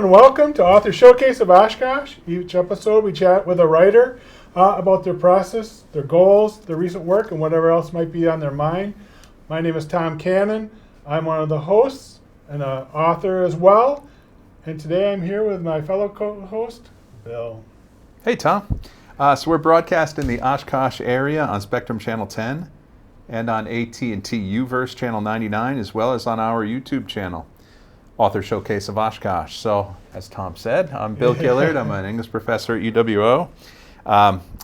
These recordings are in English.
and welcome to Author Showcase of Oshkosh. Each episode we chat with a writer about their process, their goals, their recent work, and whatever else might be on their mind. My name is Tom Cannon. I'm one of the hosts and an author as well. And today I'm here with my fellow co-host, Bill. Hey, Tom. So we're broadcast in the Oshkosh area on Spectrum Channel 10 and on AT&T Uverse Channel 99, as well as on our YouTube channel, Author Showcase of Oshkosh. So, as Tom said, I'm Bill Gillard. I'm an English professor at UWO,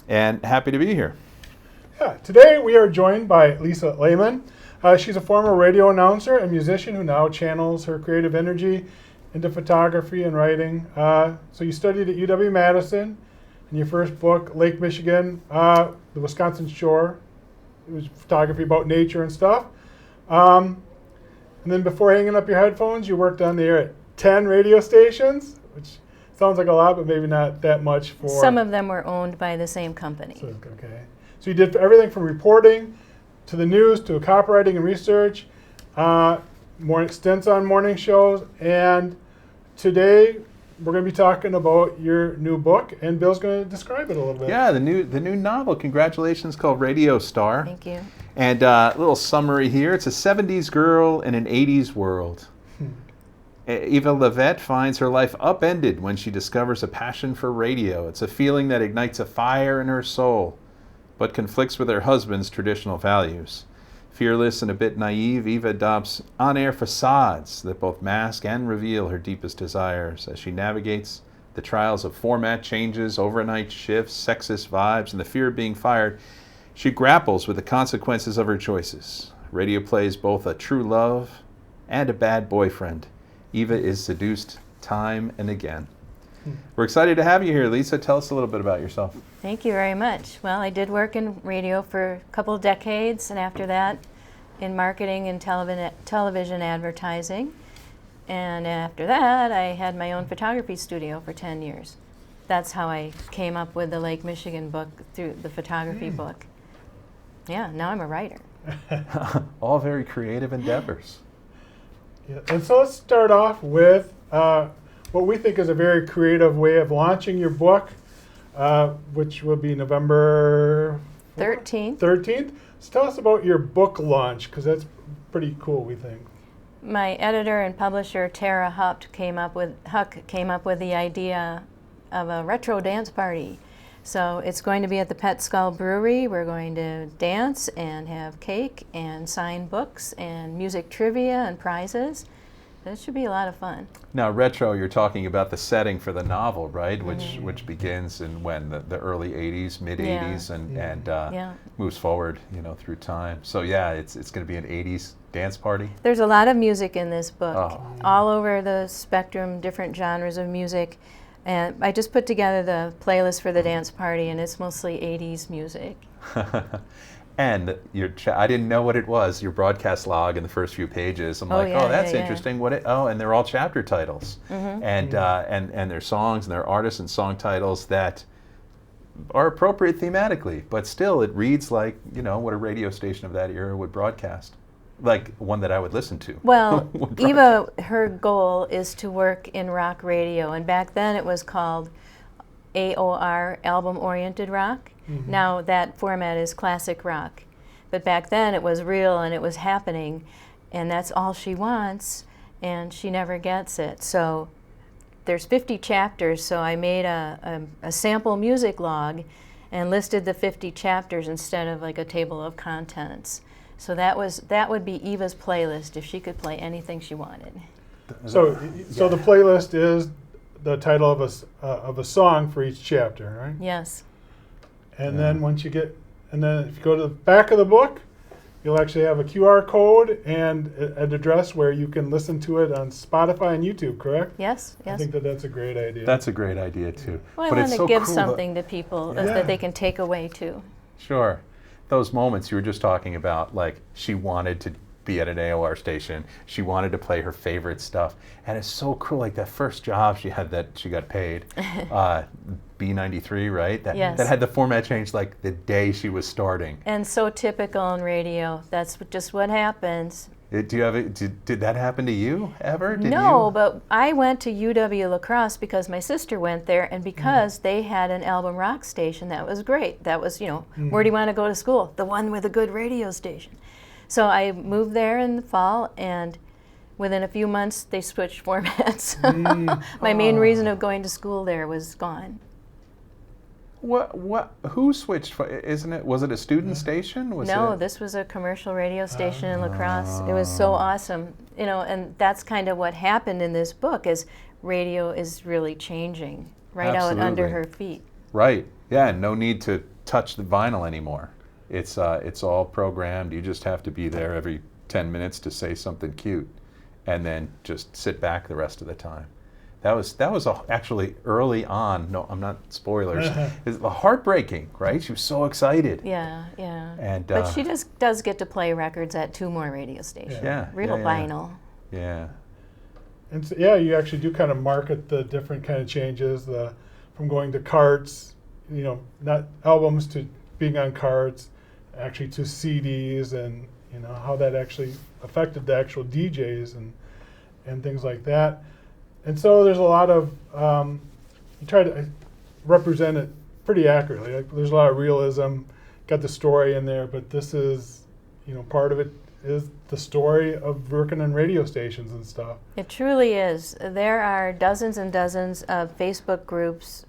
and happy to be here. Yeah, today we are joined by Eva Lehmann. She's a former radio announcer and musician who now channels her creative energy into photography and writing. So you studied at UW-Madison, and your first book, Lake Michigan, the Wisconsin Shore. It was photography about nature and stuff. And then before hanging up your headphones, you worked on the air at 10 radio stations, which sounds like a lot, but maybe not that much for... Some of them were owned by the same company. Okay. So you did everything from reporting to the news to copywriting and research, more stints on morning shows, and today we're going to be talking about your new book, and Bill's going to describe it a little bit. Yeah, the new novel. Congratulations, called Radio Star. Thank you. And a little summary here. It's a 70s girl in an 80s world. Eva LaVette finds her life upended when she discovers a passion for radio. It's a feeling that ignites a fire in her soul, but conflicts with her husband's traditional values. Fearless and a bit naive, Eva adopts on-air facades that both mask and reveal her deepest desires as she navigates the trials of format changes, overnight shifts, sexist vibes, and the fear of being fired. She grapples with the consequences of her choices. Radio plays both a true love and a bad boyfriend. Eva is seduced time and again. We're excited to have you here, Lisa. Tell us a little bit about yourself. Thank you very much. Well, I did work in radio for a couple of decades, and after that in marketing and television advertising. And after that, I had my own photography studio for 10 years. That's how I came up with the Lake Michigan book, through the photography book. Yeah, now I'm a writer. All very creative endeavors. Yeah. And so let's start off with what we think is a very creative way of launching your book, which will be November 13th. So tell us about your book launch, because that's pretty cool, we think. My editor and publisher, Tara Huck, came up with the idea of a retro dance party. So it's going to be at the Pet Skull Brewery. We're going to dance and have cake and sign books and music trivia and prizes. It should be a lot of fun. Now, retro, you're talking about the setting for the novel, right? Which begins in the early 80s, mid 80s, and moves forward, through time. So yeah, it's going to be an 80s dance party. There's a lot of music in this book, all over the spectrum, different genres of music. And I just put together the playlist for the dance party, and it's mostly 80s music. And I didn't know what it was, your broadcast log in the first few pages. I'm that's interesting. And they're all chapter titles. Mm-hmm. And their songs and their artists and song titles that are appropriate thematically, but still it reads like, what a radio station of that era would broadcast. Like one that I would listen to. Well, Eva, her goal is to work in rock radio, and back then it was called AOR, album-oriented rock. Mm-hmm. Now that format is classic rock. But back then it was real and it was happening, and that's all she wants, and she never gets it. So there's 50 chapters, so I made a sample music log and listed the 50 chapters instead of like a table of contents. So that would be Eva's playlist if she could play anything she wanted. So the playlist is the title of a song for each chapter, right? Yes. And then if you go to the back of the book, you'll actually have a QR code and an address where you can listen to it on Spotify and YouTube, correct? Yes. I think that's a great idea. That's a great idea too. Well, I want to give something to people that they can take away too. Sure. Those moments you were just talking about, like she wanted to be at an AOR station, she wanted to play her favorite stuff, and it's so cool. Like that first job she had that she got paid, B93, right? That had the format changed like the day she was starting. And so typical in radio. That's just what happens. Did that happen to you ever? No, but I went to UW La Crosse because my sister went there, and because they had an album rock station that was great. That was, where do you want to go to school? The one with a good radio station. So I moved there in the fall, and within a few months they switched formats. My main reason of going to school there was gone. Who switched? Was it a student station? This was a commercial radio station in La Crosse. It was so awesome, and that's kind of what happened in this book. Is radio is really changing right out under her feet. Right. Yeah. No need to touch the vinyl anymore. It's all programmed. You just have to be there every 10 minutes to say something cute, and then just sit back the rest of the time. That was actually early on. No, I'm not spoilers. It's heartbreaking, right? She was so excited. Yeah. But she does get to play records at 2 more radio stations. Real vinyl. Yeah. And so, you actually do kind of market the different kind of changes, from going to carts, not albums, to being on carts, actually to CDs, and how that actually affected the actual DJs and things like that. And so there's a lot of, you try to represent it pretty accurately. Like, there's a lot of realism, got the story in there, but this is, part of it is the story of working on radio stations and stuff. It truly is. There are dozens and dozens of Facebook groups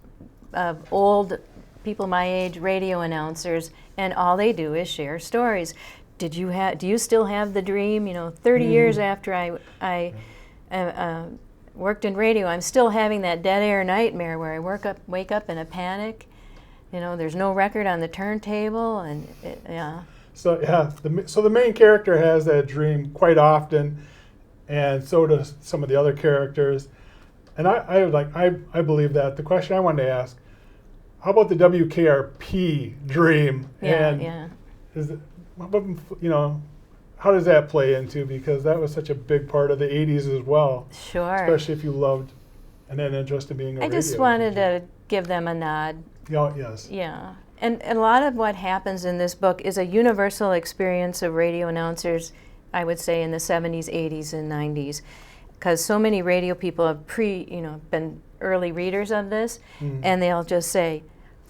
of old people my age, radio announcers, and all they do is share stories. Do you still have the dream? 30 years after I worked in radio, I'm still having that dead air nightmare where I wake up in a panic. There's no record on the turntable, and So the main character has that dream quite often, and so do some of the other characters. And I believe that. The question I wanted to ask: how about the WKRP dream? Is it, how does that play into, because that was such a big part of the 80s as well. Sure. Especially if you loved and had interest in being a radio I just wanted to give them a nod. Yes. Yeah. And a lot of what happens in this book is a universal experience of radio announcers, I would say, in the 70s, 80s, and 90s. Because so many radio people have been early readers of this, and they'll just say,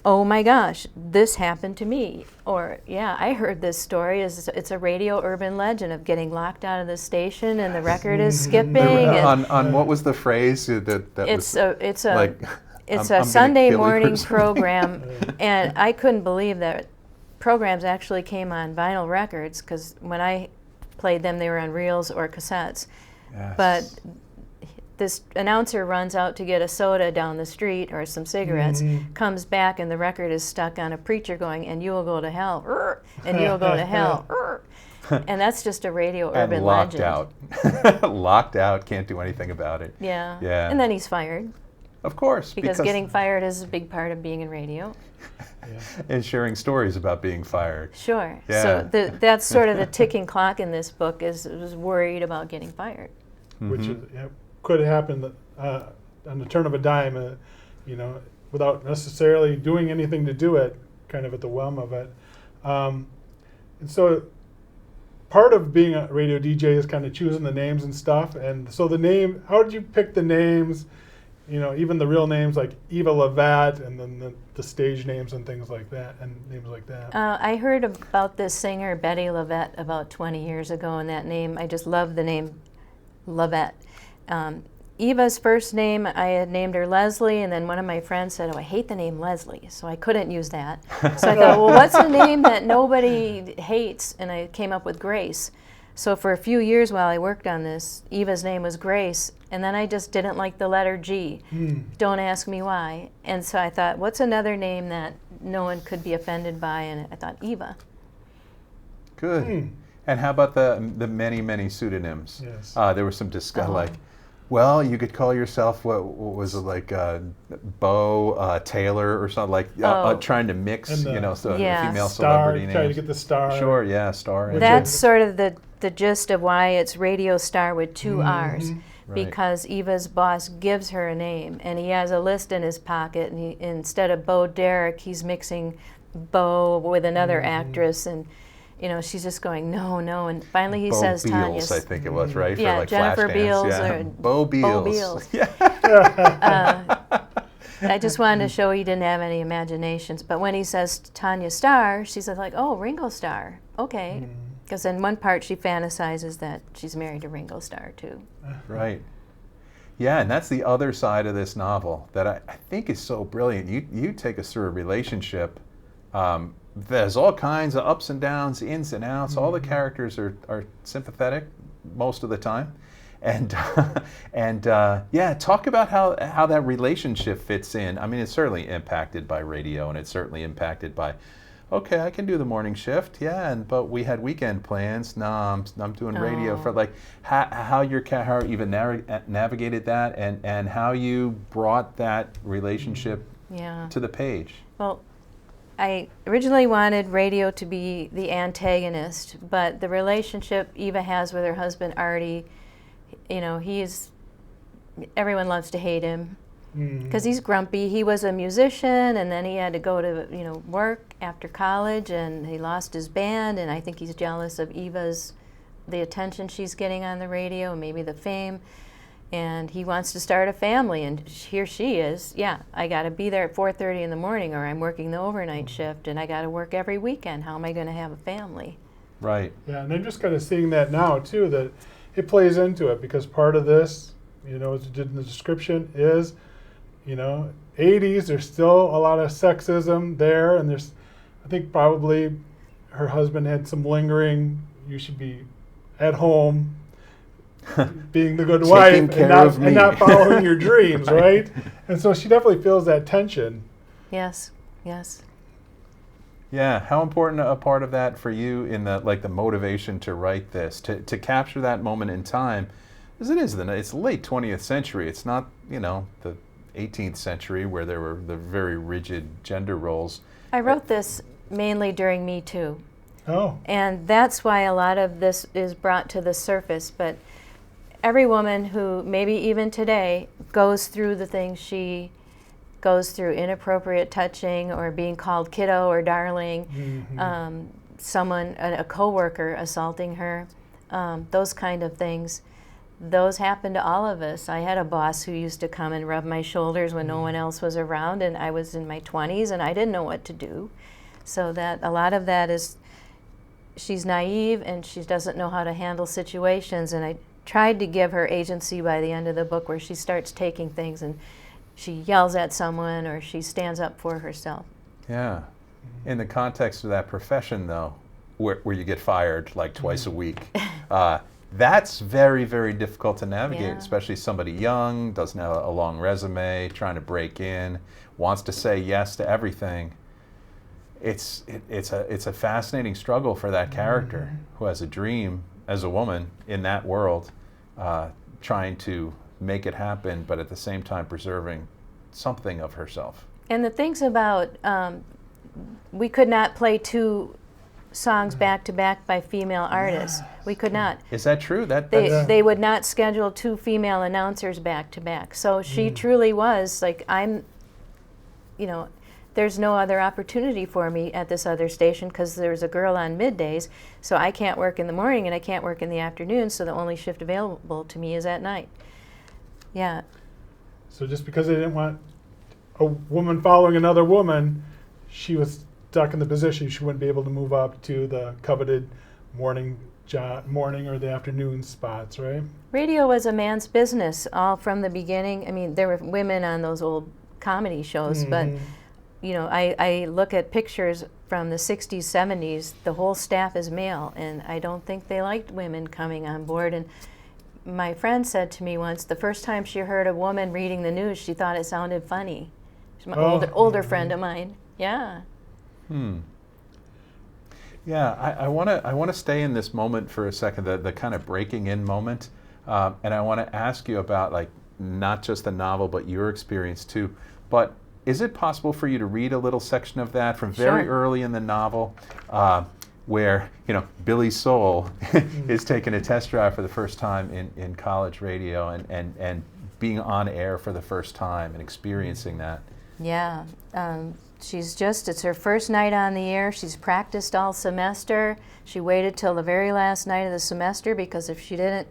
oh my gosh, this happened to me. Or, I heard this story. It's a radio urban legend of getting locked out of the station and the record is skipping. On what was the phrase that it's a Sunday morning program, and I couldn't believe that programs actually came on vinyl records, because when I played them, they were on reels or cassettes. Yes. But this announcer runs out to get a soda down the street or some cigarettes, comes back, and the record is stuck on a preacher going, and you will go to hell, and you will go to hell. And that's just a radio urban legend. Locked out, can't do anything about it. Yeah. And then he's fired. Of course. Because getting fired is a big part of being in radio. And sharing stories about being fired. Sure. Yeah. So that's sort of the ticking clock in this book, is worried about getting fired. Which is, could happen on the turn of a dime, without necessarily doing anything to do it, kind of at the whim of it. And so part of being a radio DJ is kind of choosing the names and stuff. And so how did you pick the names? Even the real names like Eva LaVette, and then the stage names and things like that, and names like that. I heard about this singer, Betty LaVette, about 20 years ago, and that name, I just love the name LaVette. Eva's first name, I had named her Leslie, and then one of my friends said, I hate the name Leslie, so I couldn't use that. So I thought, well, what's a name that nobody hates? And I came up with Grace. So for a few years while I worked on this, Eva's name was Grace, and then I just didn't like the letter G. Don't ask me why. And so I thought, what's another name that no one could be offended by? And I thought, Eva. Good. And how about the many, many pseudonyms? Yes. There was some discussion, well, you could call yourself, what was it, like Bo Taylor or something, like trying to mix, female celebrity names. Trying to get the star. Sure, star. That's sort of the gist of why it's Radio Star with 2 R's. Because Eva's boss gives her a name, and he has a list in his pocket, and instead of Bo Derek, he's mixing Bo with another actress, and she's just going, no, no. And finally he Bo says, Tanya. Beals, I think it was, right? Yeah, for like Jennifer Flashdance. Beals Yeah. or Bo Beals. Bo Beals. Yeah. I just wanted to show he didn't have any imaginations. But when he says Tanya Starr, she's like, oh, Ringo Starr. Okay. Because in one part she fantasizes that she's married to Ringo Starr, too. Right. Yeah, and that's the other side of this novel that I think is so brilliant. You take us through a relationship. There's all kinds of ups and downs, ins and outs. All the characters are sympathetic most of the time. And yeah, talk about how that relationship fits in. I mean, it's certainly impacted by radio, and it's certainly impacted by, okay, I can do the morning shift, yeah, but we had weekend plans. No, I'm doing radio for like how your how even navigated that, and how you brought that relationship to the page. Well, I originally wanted radio to be the antagonist, but the relationship Eva has with her husband Artie, everyone loves to hate him because he's grumpy. He was a musician, and then he had to go to work after college, and he lost his band, and I think he's jealous of the attention she's getting on the radio, and maybe the fame, and he wants to start a family, and here she is, I got to be there at 4:30 in the morning, or I'm working the overnight shift, and I got to work every weekend. How am I going to have a family? Right. Yeah, and I'm just kind of seeing that now, too, that it plays into it, because part of this, as it did in the description, is, 80s, there's still a lot of sexism there, and there's, I think probably her husband had some lingering, you should be at home, being the good wife, and not following your dreams, right? And so she definitely feels that tension. Yes, yes. Yeah, how important a part of that for you in the motivation to write this, to capture that moment in time, as it is it's the late 20th century. It's not the 18th century where there were the very rigid gender roles. I wrote this mainly during Me Too. Oh. And that's why a lot of this is brought to the surface. But every woman who maybe even today goes through the things she goes through, inappropriate touching or being called kiddo or darling, someone, a coworker assaulting her, those kind of things, those happen to all of us. I had a boss who used to come and rub my shoulders when no one else was around, and I was in my 20s and I didn't know what to do. So that a lot of that is she's naive and she doesn't know how to handle situations, and I tried to give her agency by the end of the book where she starts taking things and she yells at someone or she stands up for herself. Yeah. In the context of that profession, though, where you get fired like twice a week, that's very, very difficult to navigate, especially somebody young, doesn't have a long resume, trying to break in, wants to say yes to everything. It's a fascinating struggle for that character who has a dream as a woman in that world, trying to make it happen, but at the same time preserving something of herself. And the things about, we could not play two songs back to back by female artists. We could not. Is that true? They would not schedule two female announcers back to back. So she truly was like, there's no other opportunity for me at this other station because there's a girl on middays, so I can't work in the morning and I can't work in the afternoon, so the only shift available to me is at night. Yeah. So just because they didn't want a woman following another woman, she was stuck in the position. She wouldn't be able to move up to the coveted morning or the afternoon spots, right? Radio was a man's business all from the beginning. I mean, there were women on those old comedy shows, but I look at pictures from the 60s, 70s, the whole staff is male, and I don't think they liked women coming on board. And my friend said to me once, the first time she heard a woman reading the news, she thought it sounded funny. She's my older friend of mine. Yeah. Yeah, I want to stay in this moment for a second, the kind of breaking in moment, and I want to ask you about like not just the novel but your experience too. But is it possible for you to read a little section of that from very early in the novel, where Billy Soul is taking a test drive for the first time in college radio and being on air for the first time and experiencing that? Yeah. It's her first night on the air. She's practiced all semester. She waited till the very last night of the semester because if she didn't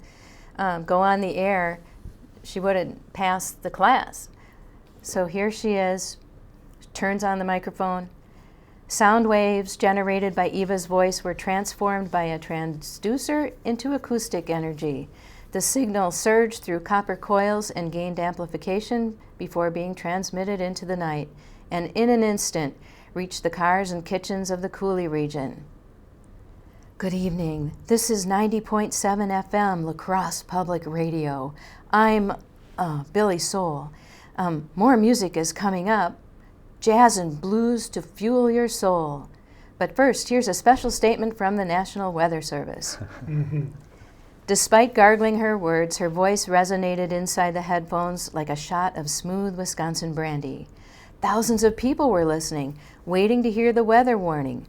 go on the air, she wouldn't pass the class. So here she is, turns on the microphone. Sound waves generated by Eva's voice were transformed by a transducer into acoustic energy. The signal surged through copper coils and gained amplification before being transmitted into the night, and in an instant reached the cars and kitchens of the Cooley region. Good evening. This is 90.7 FM La Crosse Public Radio. I'm Billy Soul. More music is coming up. Jazz and blues to fuel your soul. But first, here's a special statement from the National Weather Service. Despite gargling her words, her voice resonated inside the headphones like a shot of smooth Wisconsin brandy. Thousands of people were listening, waiting to hear the weather warning.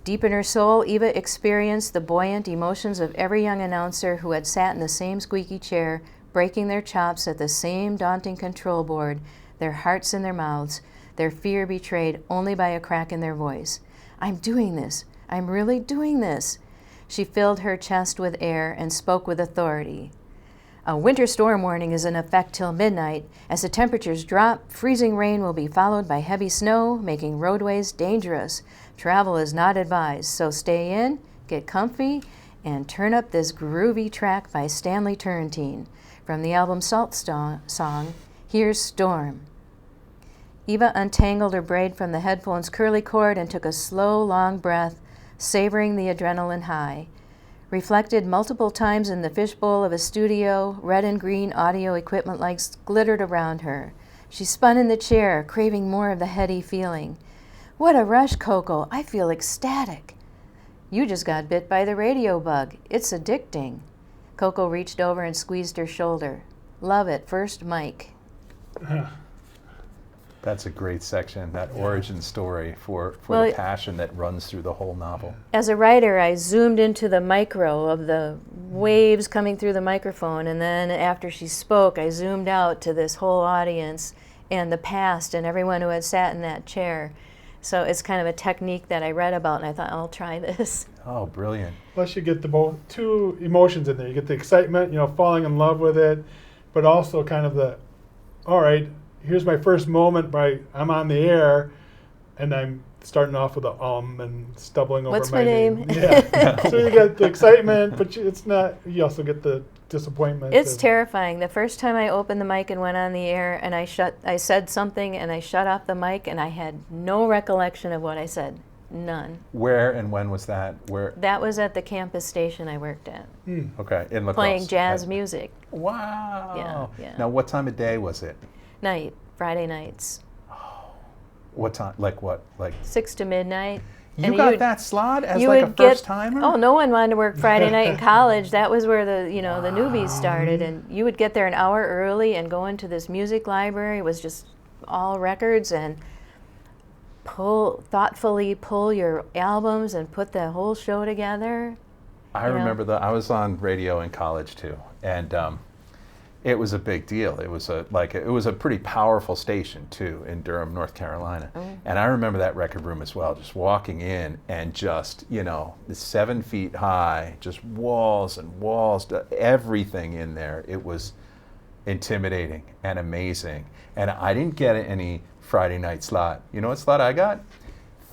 Deep in her soul, Eva experienced the buoyant emotions of every young announcer who had sat in the same squeaky chair, breaking their chops at the same daunting control board, their hearts in their mouths, their fear betrayed only by a crack in their voice. I'm doing this. I'm really doing this. She filled her chest with air and spoke with authority. A winter storm warning is in effect till midnight. As the temperatures drop, freezing rain will be followed by heavy snow, making roadways dangerous. Travel is not advised, so stay in, get comfy, and turn up this groovy track by Stanley Turrentine. From the album Salt Song, here's Storm. Eva untangled her braid from the headphone's curly cord and took a slow, long breath, savoring the adrenaline high. Reflected multiple times in the fishbowl of a studio, red and green audio equipment lights glittered around her. She spun in the chair, craving more of the heady feeling. What a rush, Coco. I feel ecstatic. You just got bit by the radio bug. It's addicting. Coco reached over and squeezed her shoulder. Love it, first mic. That's a great section, that origin story for the passion that runs through the whole novel. As a writer, I zoomed into the micro of the waves coming through the microphone, and then after she spoke, I zoomed out to this whole audience and the past and everyone who had sat in that chair. So it's kind of a technique that I read about, and I thought, I'll try this. Oh, brilliant. Plus you get the two emotions in there. You get the excitement, falling in love with it, but also kind of the, all right, here's my first moment I'm on the air, and I'm starting off with and stumbling over What's my name? Yeah. So you get the excitement, but it's not, you also get the disappointment. It's terrifying. The first time I opened the mic and went on the air, and I said something, and I shut off the mic, and I had no recollection of what I said. None. Where and when was that? That was at the campus station I worked at. Okay, in La Crosse. Playing jazz music. Wow. Yeah. Now, what time of day was it? Night, Friday nights. Oh. What time? Like what? Like 6 to midnight. You got that slot as like a first timer? Oh, no one wanted to work Friday night in college. That was where the the newbies started, and you would get there an hour early and go into this music library. It was just all records, and thoughtfully pull your albums and put the whole show together. I remember I was on radio in college too, and it was a big deal. It was a pretty powerful station too in Durham, North Carolina. And I remember that record room as well, just walking in and just, 7 feet high, just walls and walls, everything in there. It was intimidating and amazing. And I didn't get any Friday night slot. You know what slot I got?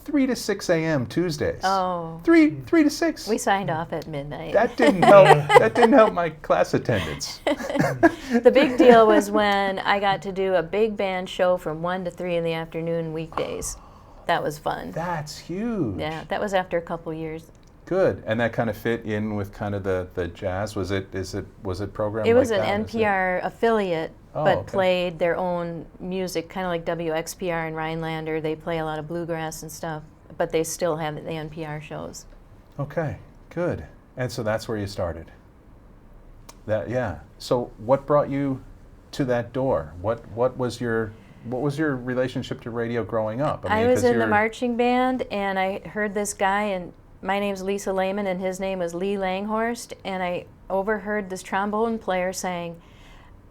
3 to 6 a.m. Tuesdays. Oh. 3 to 6. We signed off at midnight. That didn't help. That didn't help my class attendance. The big deal was when I got to do a big band show from 1 to 3 in the afternoon weekdays. That was fun. That's huge. Yeah, that was after a couple years. Good, and that kind of fit in with kind of the jazz. Was it programmed? It was like an that? NPR affiliate, but okay. played their own music, kind of like WXPR and Rhinelander. They play a lot of bluegrass and stuff, but they still have the NPR shows. Okay, good. And so that's where you started. So what brought you to that door? What was your relationship to radio growing up? I was in the marching band, and I heard this guy, and my name's Lisa Lehmann, and his name was Lee Langhorst, and I overheard this trombone player saying,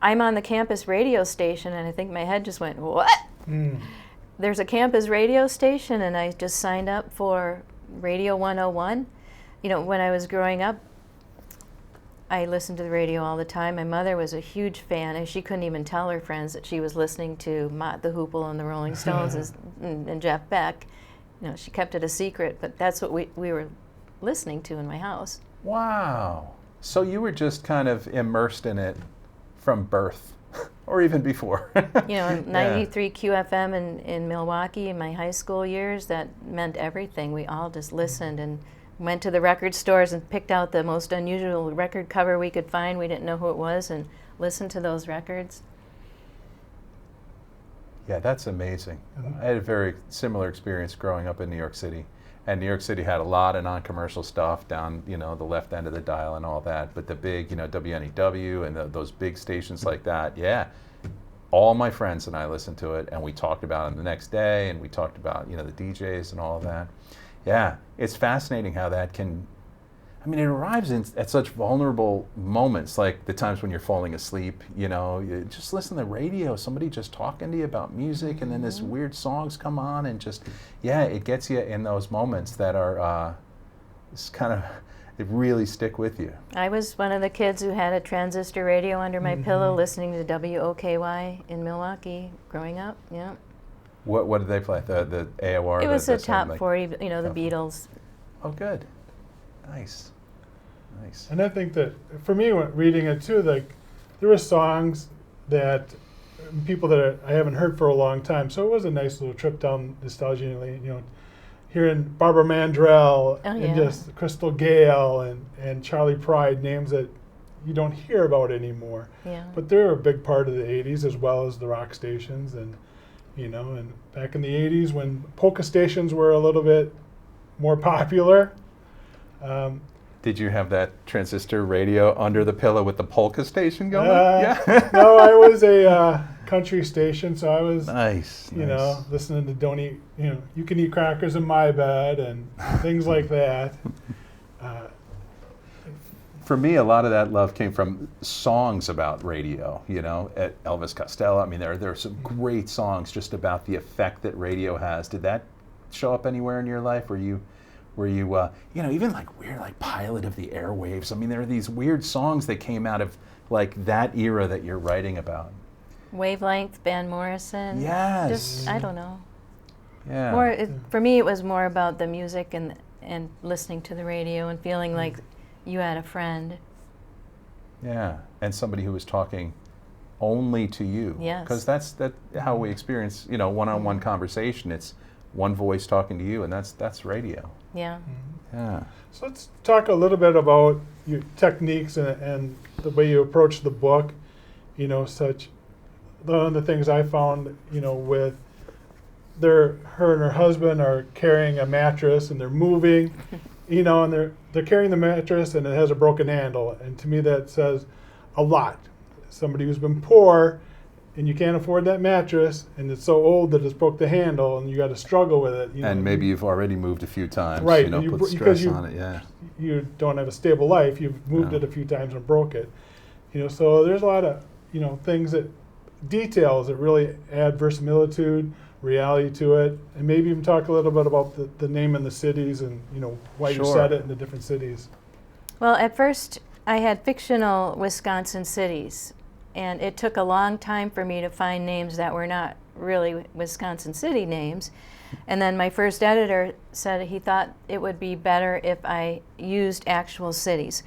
I'm on the campus radio station, and I think my head just went, what? there's a campus radio station, and I just signed up for Radio 101. You know, when I was growing up, I listened to the radio all the time. My mother was a huge fan, and she couldn't even tell her friends that she was listening to Mott the Hoople and the Rolling Stones and Jeff Beck. You know, she kept it a secret, but that's what we were listening to in my house. Wow. So you were just kind of immersed in it from birth, or even before. You know, 93 QFM in Milwaukee in my high school years, that meant everything. We all just listened and went to the record stores and picked out the most unusual record cover we could find. We didn't know who it was, and listened to those records. Yeah, that's amazing. I had a very similar experience growing up in New York City. And New York City had a lot of non-commercial stuff down, you know, the left end of the dial and all that. But the big, you know, WNEW and those big stations like that, yeah. All my friends and I listened to it, and we talked about it the next day, and we talked about, you know, the DJs and all of that. Yeah, it's fascinating how that can, I mean, it arrives at such vulnerable moments, like the times when you're falling asleep, you know, you just listen to the radio, somebody just talking to you about music, and then this weird songs come on, and just, yeah, it gets you in those moments that are, it's kind of, it really stick with you. I was one of the kids who had a transistor radio under my pillow listening to WOKY in Milwaukee growing up, yeah. What did they play? The AOR? It was the a top like 40, you know, the Beatles. Oh, good. Nice. Nice. And I think that for me, when reading it too, like there were songs that people that I haven't heard for a long time. So it was a nice little trip down nostalgia lane, you know, hearing Barbara Mandrell and just Crystal Gale and Charlie Pride, names that you don't hear about anymore. Yeah. But they're a big part of the 80s as well as the rock stations. And, you know, and back in the 80s when polka stations were a little bit more popular. Did you have that transistor radio under the pillow with the polka station going? Yeah. No, I was a country station, so I was, you nice. know, listening to Don't Eat, you know, You Can Eat Crackers in My Bed and things like that. For me, a lot of that love came from songs about radio, you know, at Elvis Costello. I mean, there are some great songs just about the effect that radio has. Did that show up anywhere in your life? Were you, you know, even like weird, like Pilot of the Airwaves? I mean, there are these weird songs that came out of like that era that you're writing about. Wavelength, Van Morrison. Yes. Just, I don't know. Yeah. For me, it was more about the music and listening to the radio and feeling like you had a friend. Yeah, and somebody who was talking only to you. Yes. Because that's how we experience, you know, one-on-one conversation. It's one voice talking to you, and that's radio. Yeah. Yeah. So let's talk a little bit about your techniques and the way you approach the book. You know, one of the things I found, you know, with her and her husband are carrying a mattress and they're moving, you know, and they're carrying the mattress and it has a broken handle. And to me that says a lot. Somebody who's been poor and you can't afford that mattress and it's so old that it's broke the handle and you got to struggle with it. You know, and maybe you've already moved a few times, right, you know, you, put stress on it, yeah. You don't have a stable life. You've moved it a few times and broke it. You know, so there's a lot of, you know, details that really add verisimilitude, reality to it, and maybe even talk a little bit about the name and the cities and, you know, why you said it in the different cities. Well, at first I had fictional Wisconsin cities, and it took a long time for me to find names that were not really Wisconsin city names. And then my first editor said he thought it would be better if I used actual cities.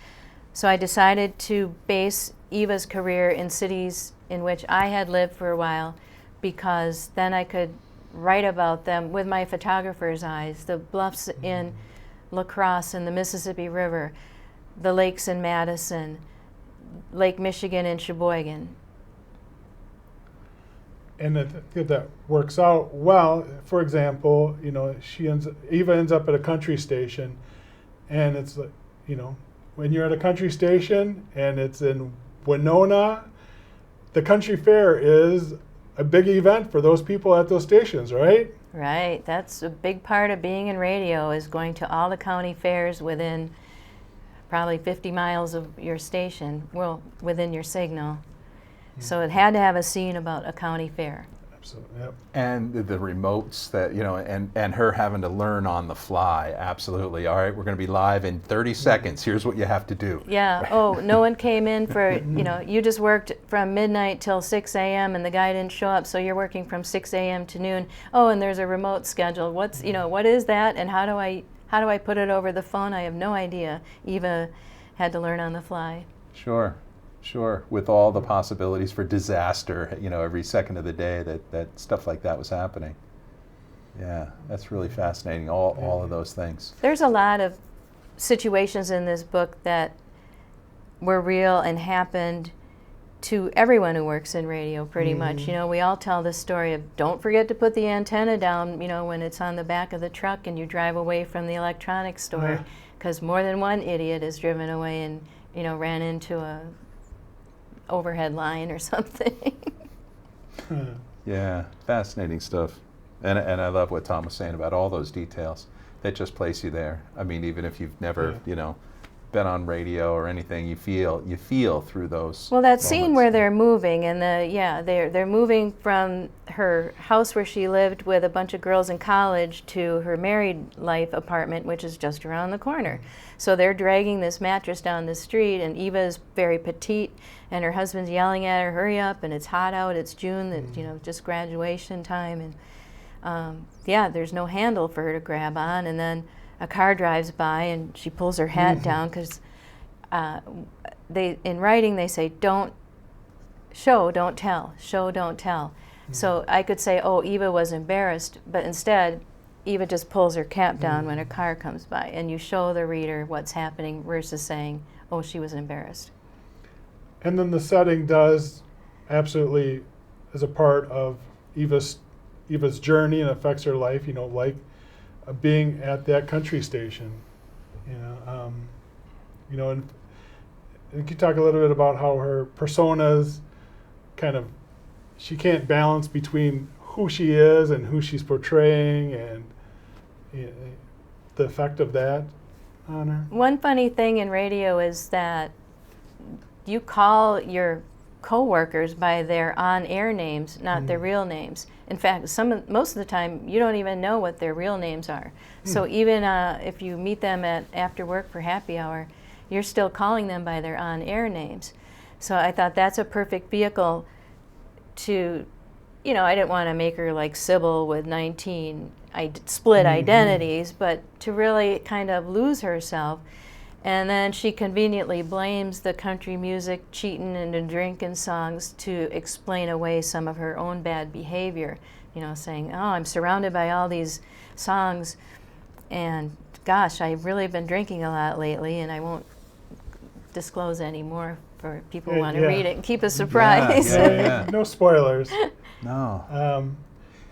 So I decided to base Eva's career in cities in which I had lived for a while, because then I could write about them with my photographer's eyes. The bluffs in La Crosse and the Mississippi River, the lakes in Madison, Lake Michigan and Sheboygan. And that works out well. For example, you know, Eva ends up at a country station, and it's like, you know, when you're at a country station and it's in Winona, the country fair is a big event for those people at those stations, right? Right. That's a big part of being in radio, is going to all the county fairs within probably 50 miles of your station, well, within your signal. So it had to have a scene about a county fair. Absolutely. Yep. And the remotes that, and her having to learn on the fly. Absolutely. All right, we're going to be live in 30 seconds. Here's what you have to do. Yeah. Oh, no one came in for, you just worked from midnight till 6 a.m. and the guy didn't show up, so you're working from 6 a.m. to noon. Oh, and there's a remote schedule. What is that, and how do I put it over the phone? I have no idea. Eva had to learn on the fly. Sure. With all the possibilities for disaster, every second of the day that stuff like that was happening. Yeah, that's really fascinating, all of those things. There's a lot of situations in this book that were real and happened to everyone who works in radio, pretty much. We all tell this story of don't forget to put the antenna down, when it's on the back of the truck and you drive away from the electronics store, because more than one idiot has driven away and, ran into a overhead line or something. Yeah, fascinating stuff. And I love what Tom was saying about all those details that just place you there. I mean, even if you've never, been on radio or anything, you feel through those. Well, that moments. scene where they're moving and they're moving from her house where she lived with a bunch of girls in college to her married life apartment, which is just around the corner. So they're dragging this mattress down the street, and Eva is very petite, and her husband's yelling at her, "Hurry up! And it's hot out. It's June. It's just graduation time." And there's no handle for her to grab on, and then a car drives by and she pulls her hat down because in writing they say don't show, don't tell, show, don't tell. So I could say, oh, Eva was embarrassed, but instead Eva just pulls her cap down when a car comes by, and you show the reader what's happening versus saying, oh, she was embarrassed. And then the setting does absolutely is a part of Eva's journey and affects her life, like being at that country station, and can you talk a little bit about how her personas she can't balance between who she is and who she's portraying, and the effect of that on her? One funny thing in radio is that you call your co-workers by their on-air names, not their real names. In fact, most of the time, you don't even know what their real names are. So even if you meet them after work for happy hour, you're still calling them by their on-air names. So I thought that's a perfect vehicle to, I didn't want to make her like Sybil with 19 split identities, but to really kind of lose herself. And then she conveniently blames the country music, cheating and the drinking songs to explain away some of her own bad behavior. Saying, oh, I'm surrounded by all these songs, and gosh, I've really been drinking a lot lately, and I won't disclose any more for people who want to read it and keep a surprise. Yeah. No spoilers. No.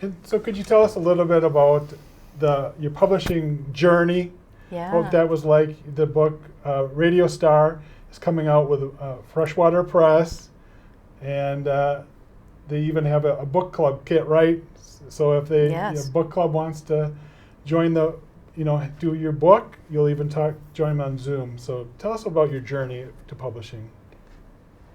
And so could you tell us a little bit about your publishing journey? Yeah. What that was like. The book Radio STARR is coming out with Freshwater Press, and they even have a book club kit, right? So if book club wants to join do your book, you'll even join them on Zoom. So tell us about your journey to publishing.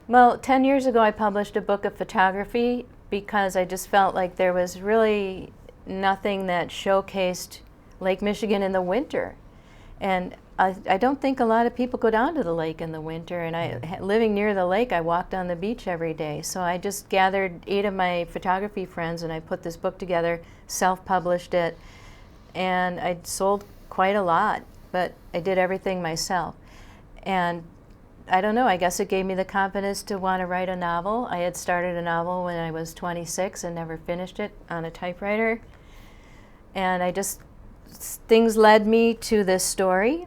Well, 10 years ago I published a book of photography because I just felt like there was really nothing that showcased Lake Michigan in the winter. And I don't think a lot of people go down to the lake in the winter, and living near the lake, I walked on the beach every day. So I just gathered 8 of my photography friends and I put this book together, self-published it, and I sold quite a lot, but I did everything myself. And I don't know, I guess it gave me the confidence to want to write a novel. I had started a novel when I was 26 and never finished it on a typewriter. And things led me to this story,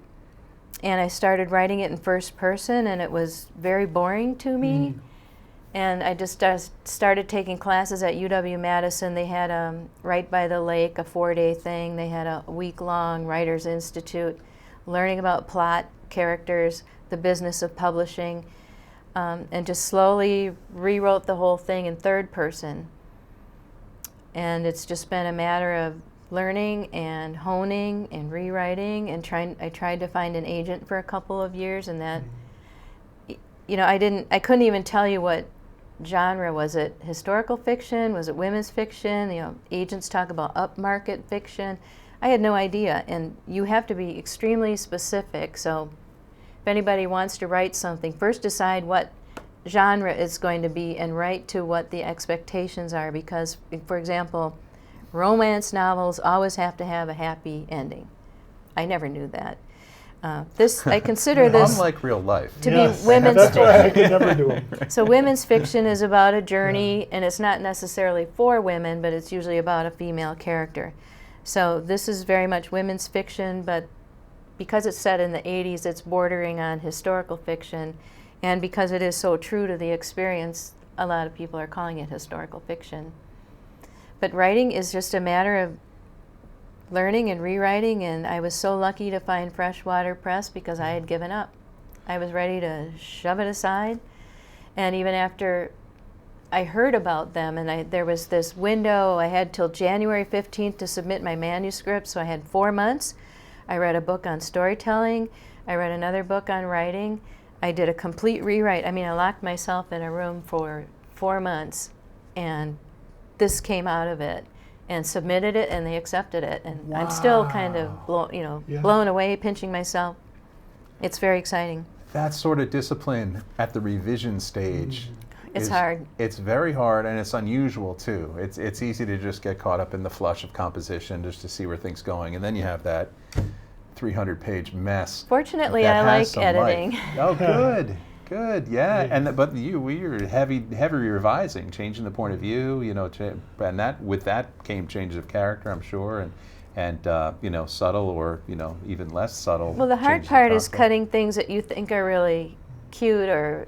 and I started writing it in first person, and it was very boring to me. And I just started taking classes at UW-Madison. They had Right by the Lake, a 4-day thing. They had a week-long Writers Institute, learning about plot, characters, the business of publishing, and just slowly rewrote the whole thing in third person. And it's just been a matter of learning and honing and rewriting and I tried to find an agent for a couple of years, and that I couldn't even tell you what genre. Was it historical fiction? Was it women's fiction? You know, agents talk about upmarket fiction. I had no idea, and you have to be extremely specific. So if anybody wants to write something, first decide what genre it's going to be and write to what the expectations are, because, for example, romance novels always have to have a happy ending. I never knew that. I consider this unlike real life to be women's That's why I fiction. could never do them. So women's fiction is about a journey, and it's not necessarily for women, but it's usually about a female character. So this is very much women's fiction, but because it's set in the 80s, it's bordering on historical fiction, and because it is so true to the experience, a lot of people are calling it historical fiction. But writing is just a matter of learning and rewriting, and I was so lucky to find Freshwater Press because I had given up. I was ready to shove it aside, and even after I heard about them, and there was this window, I had till January 15th to submit my manuscript, so I had 4 months. I read a book on storytelling, I read another book on writing, I did a complete rewrite. I mean, I locked myself in a room for 4 months, and this came out of it, and submitted it, and they accepted it, and I'm still kind of blown away, pinching myself. It's very exciting. That sort of discipline at the revision stage It's hard. It's very hard, and it's unusual too. It's easy to just get caught up in the flush of composition just to see where things going, and then you have that 300-page mess. Fortunately, that I has like some editing. life. Oh, good, yeah. And but you're heavy revising, changing the point of view, and with that came changes of character, I'm sure, and subtle or even less subtle. Well, the hard changes of part is content. cutting things that you think are really cute or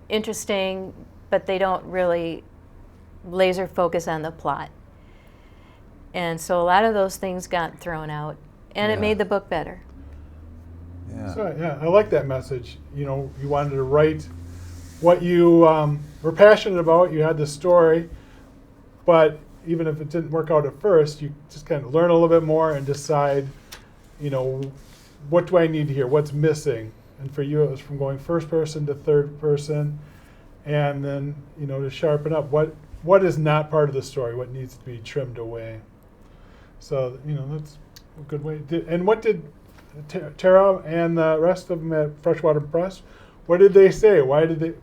interesting, but they don't really laser focus on the plot. And so a lot of those things got thrown out, and it made the book better. Yeah. So, I like that message. You wanted to write what you were passionate about. You had the story, but even if it didn't work out at first, you just kind of learn a little bit more and decide, what do I need here? What's missing? And for you, it was from going first person to third person, and then to sharpen up what is not part of the story, what needs to be trimmed away. So that's a good way. And what did Tara and the rest of them at Freshwater Press? What did they say? Why did they?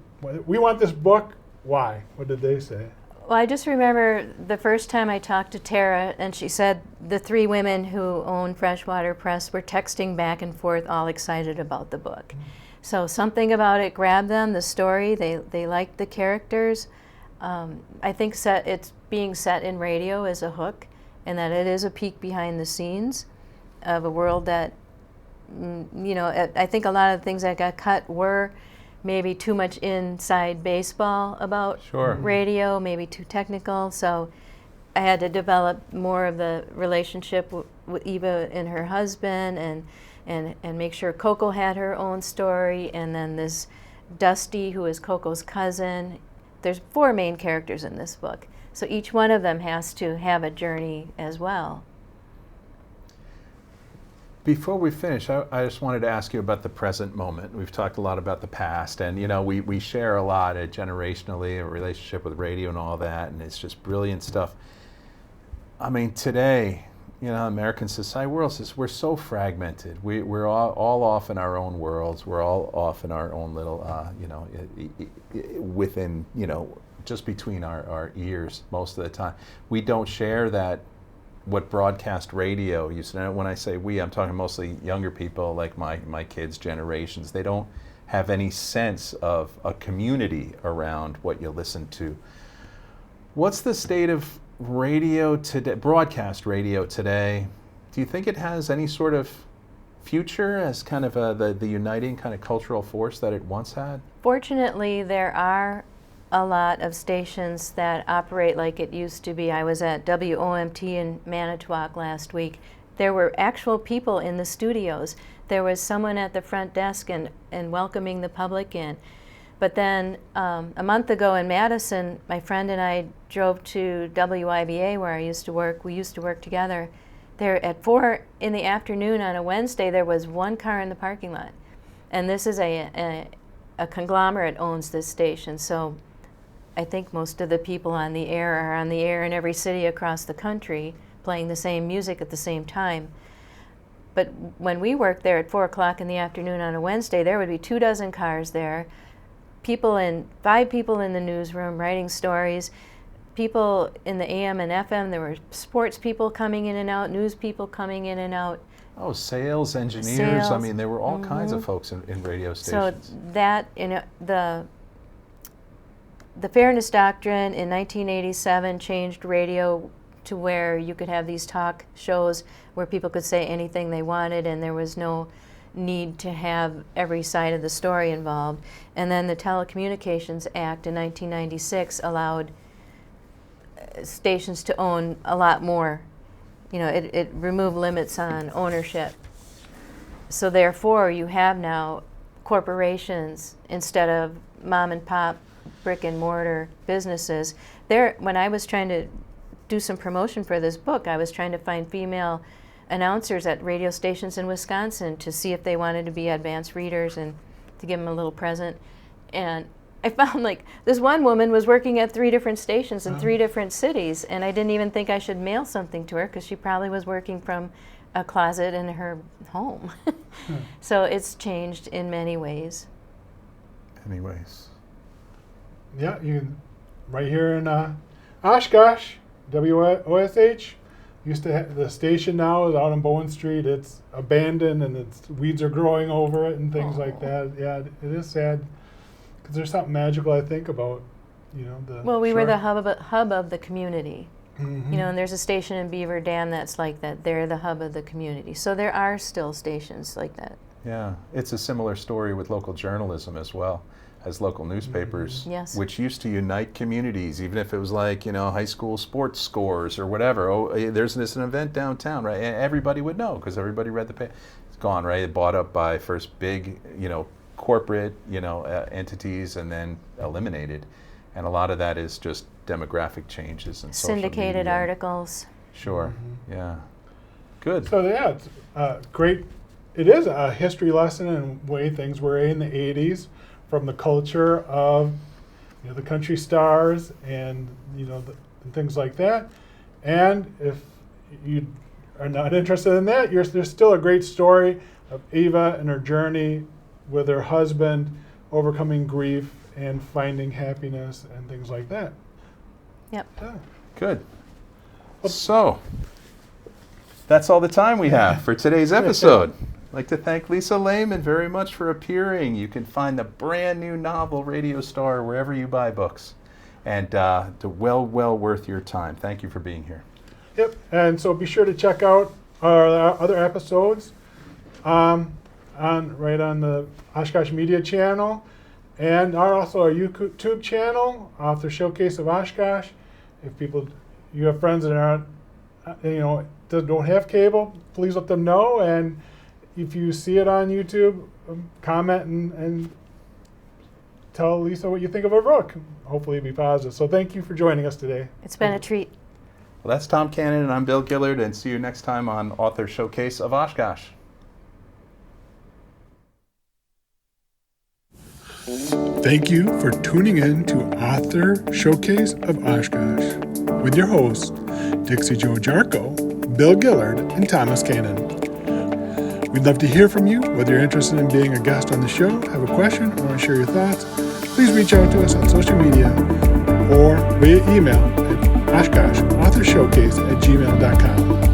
We want this book. Why? What did they say? Well, I just remember the first time I talked to Tara, and she said the 3 women who own Freshwater Press were texting back and forth, all excited about the book. So something about it grabbed them, the story, they liked the characters. I think it's being set in radio is a hook, and that it is a peek behind the scenes of a world that, I think a lot of the things that got cut were maybe too much inside baseball about radio, maybe too technical. So I had to develop more of the relationship with Eva and her husband, and make sure Coco had her own story, and then this Dusty, who is Coco's cousin. There's 4 main characters in this book, so each one of them has to have a journey as well. Before we finish, I just wanted to ask you about the present moment. We've talked a lot about the past, and we share a lot generationally, a relationship with radio and all that, and it's just brilliant stuff. I mean, today, American society, we're so fragmented. We're all off in our own worlds. We're all off in our own little, within, just between our ears most of the time. We don't share that. What broadcast radio used to. When I say we, I'm talking mostly younger people, like my kids' generations. They don't have any sense of a community around what you listen to. What's the state of radio today, broadcast radio today? Do you think it has any sort of future as kind of the uniting kind of cultural force that it once had? Fortunately, there are a lot of stations that operate like it used to be. I was at WOMT in Manitowoc last week. There were actual people in the studios. There was someone at the front desk and welcoming the public in. But then a month ago in Madison, my friend and I drove to WIBA where I used to work. We used to work together. There at 4 in the afternoon on a Wednesday, there was 1 car in the parking lot. And this is a conglomerate owns this station. So I think most of the people on the air are on the air in every city across the country playing the same music at the same time. But when we worked there at 4 o'clock in the afternoon on a Wednesday, there would be 24 cars there, 5 people in the newsroom writing stories, people in the AM and FM. There were sports people coming in and out, news people coming in and out. Oh, sales engineers. I Sales. mean, there were all kinds of folks in radio stations. So that, the Fairness Doctrine in 1987 changed radio to where you could have these talk shows where people could say anything they wanted, and there was no need to have every side of the story involved. And then the Telecommunications Act in 1996 allowed stations to own a lot more. It removed limits on ownership. So therefore, you have now corporations instead of mom and pop brick and mortar businesses. When I was trying to do some promotion for this book, I was trying to find female announcers at radio stations in Wisconsin to see if they wanted to be advanced readers and to give them a little present. And I found this one woman was working at 3 different stations in 3 different cities, and I didn't even think I should mail something to her because she probably was working from a closet in her home. So it's changed in many ways. Anyways. Yeah, right here in Oshkosh, WOSH. Used to have the station now is out on Bowen Street. It's abandoned and weeds are growing over it and things like that. Yeah, it is sad because there's something magical I think about, the. Well, we were the hub of the community. Mm-hmm. And there's a station in Beaver Dam that's like that. They're the hub of the community. So there are still stations like that. Yeah, it's a similar story with local journalism as well as local newspapers, Yes. which used to unite communities, even if it was high school sports scores or whatever. Oh, there's an event downtown, right? And everybody would know because everybody read the paper. It's gone, right? Bought up by first big, corporate, entities and then eliminated. And a lot of that is just demographic changes and social Syndicated media. articles. Sure, yeah. Good. So yeah, it's great. It is a history lesson in the way things were in the 80s, from the culture of the country stars and and things like that. And if you are not interested in that, there's still a great story of Eva and her journey with her husband, overcoming grief and finding happiness and things like that. Yep. Yeah. Good. So, that's all the time we have for today's episode. I'd like to thank Lisa Lehmann very much for appearing. You can find the brand new novel, Radio Star, wherever you buy books. And well worth your time. Thank you for being here. Yep. And so be sure to check out our other episodes on the Oshkosh Media channel, and also our YouTube channel, Author Showcase of Oshkosh. If you have friends that aren't, don't have cable, please let them know. And if you see it on YouTube, comment and tell Lisa what you think of our book. Hopefully it'll be positive. So thank you for joining us today. It's been a treat. Well, that's Tom Cannon, and I'm Bill Gillard, and see you next time on Author Showcase of Oshkosh. Thank you for tuning in to Author Showcase of Oshkosh with your hosts, Dixie Joe Jarko, Bill Gillard, and Thomas Cannon. We'd love to hear from you, whether you're interested in being a guest on the show, have a question, or want to share your thoughts. Please reach out to us on social media or via email at oshkoshauthorshowcase@gmail.com.